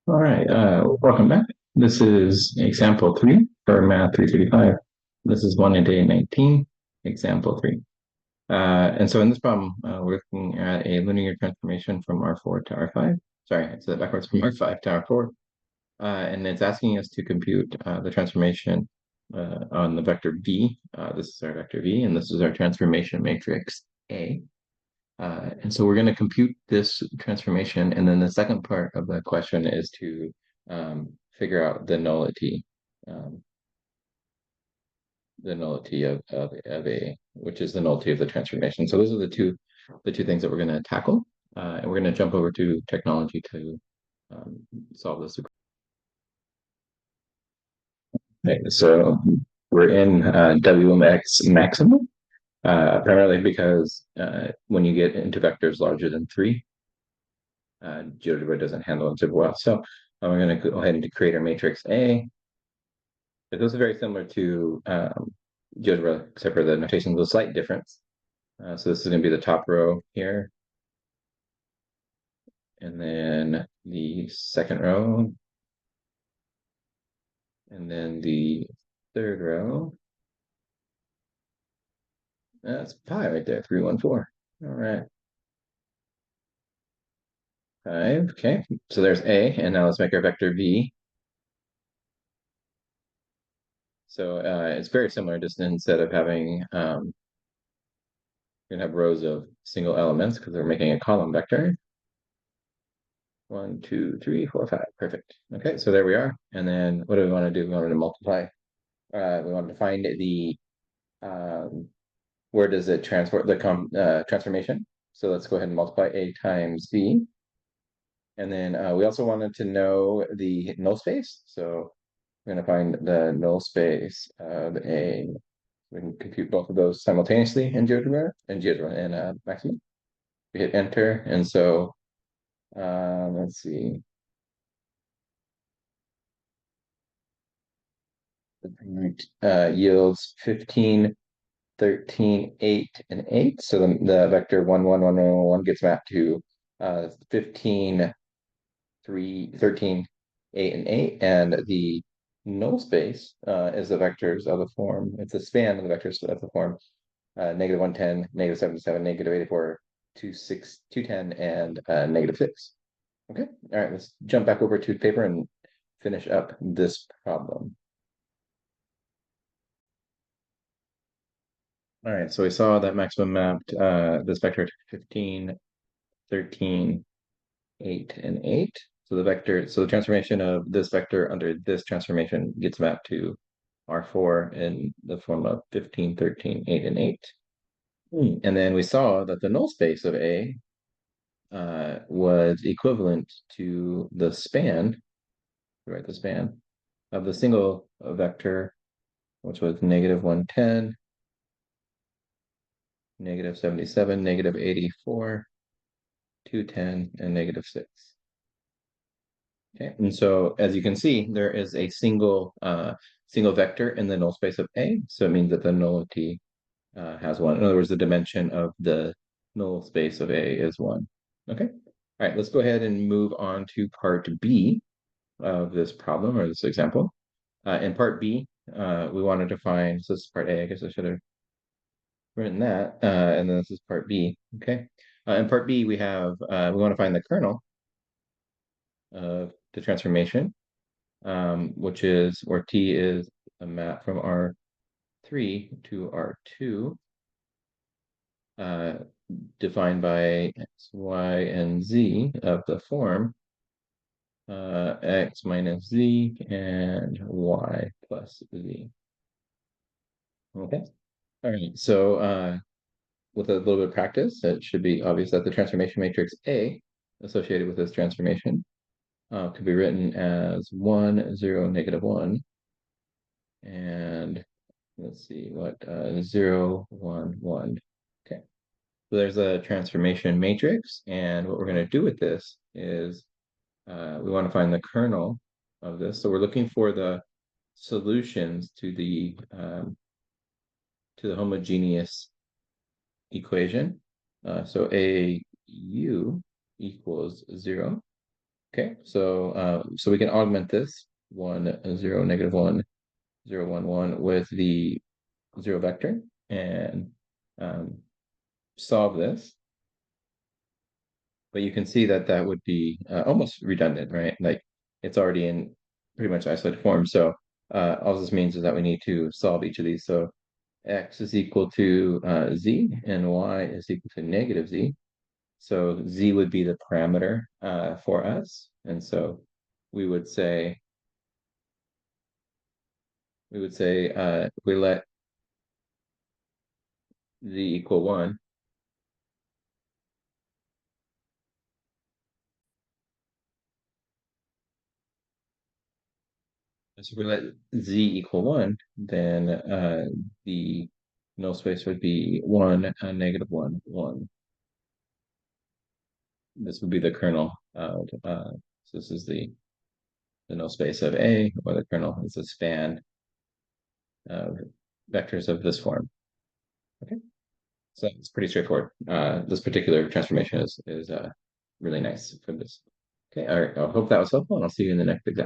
All right, welcome back. This is example 3 for Math 335. This is 1 a day 19, example 3. And so in this problem, we're looking at a linear transformation from R4 to R5. Sorry, I said that backwards, from R5 to R4. And it's asking us to compute the transformation on the vector V. This is our vector V, and this is our transformation matrix A. And so we're going to compute this transformation, and then the second part of the question is to figure out um, the nullity of A, which is the nullity of the transformation. So those are the two things that we're going to tackle, and we're going to jump over to technology to solve this. Okay, so we're in WMX maximum, primarily because when you get into vectors larger than 3, GeoGebra doesn't handle it super well. So we're going to go ahead and create our matrix A. But those are very similar to GeoGebra, except for the notation is a slight difference. So this is going to be the top row here. And then the second row. And then the third row. That's pi right there, 3, 1, 4. All right. 5, okay. So there's A, and now let's make our vector V. So it's very similar, just instead of having, we're going to have rows of single elements because we're making a column vector. 1, 2, 3, 4, 5. Perfect. Okay, so there we are. And then what do we want to do? We wanted to multiply. We wanted to find the where does it transfer the transformation. So let's go ahead and multiply A times B. And then we also wanted to know the null space. So we're going to find the null space of A. We can compute both of those simultaneously in GeoGebra and Maximum. We hit enter, and so let's see. Yields 15, 13, 8, and 8. So the vector 1, 1, 1, 1, 1 gets mapped to 15, 3, 13, 8, and 8. And the null space is the vectors of the form. It's the span of the vectors of the form negative 110, negative 77, negative 84, 26, 210, and negative 6. Okay, all right, let's jump back over to paper and finish up this problem. All right, so we saw that maximum mapped this vector to 15, 13, 8, and 8. So the transformation of this vector under this transformation gets mapped to R4 in the form of 15, 13, 8, and 8. And then we saw that the null space of A was equivalent to the span, right, the span of the single vector, which was negative 110, negative 77, negative 84, 210, and negative 6. Okay, and so as you can see, there is a single vector in the null space of A, so it means that the nullity has 1. In other words, the dimension of the null space of A is 1. Okay, all right, let's go ahead and move on to part B of this problem or this example. In part B, we wanted to find, so this is part A, I guess I should have written that, and then this is part B, okay? In part B, we want to find the kernel of the transformation, which is where T is a map from R3 to R2, defined by X, Y, and Z of the form X minus Z and Y plus Z. Okay. All right. So with a little bit of practice, it should be obvious that the transformation matrix A associated with this transformation could be written as 1, 0, negative 1. And let's see what 0, 1, 1. Okay. So there's a transformation matrix. And what we're going to do with this is we want to find the kernel of this. So we're looking for the solutions to the homogeneous equation. So AU equals 0. Okay, so we can augment this 1, 0, -1, 0, 1, 1 with the 0 vector and um, solve this. But you can see that that would be almost redundant, right? Like it's already in pretty much isolated form. So all this means is that we need to solve each of these. So x is equal to z and y is equal to -z. So z would be the parameter for us. And so we would say, we let z equal 1. So if we let z equal 1, then the null space would be 1, -1, 1. This would be the kernel of, so this is the null space of A, or the kernel is a span of vectors of this form. Okay, so it's pretty straightforward. This particular transformation is really nice for this. Okay, all right, I hope that was helpful, and I'll see you in the next example.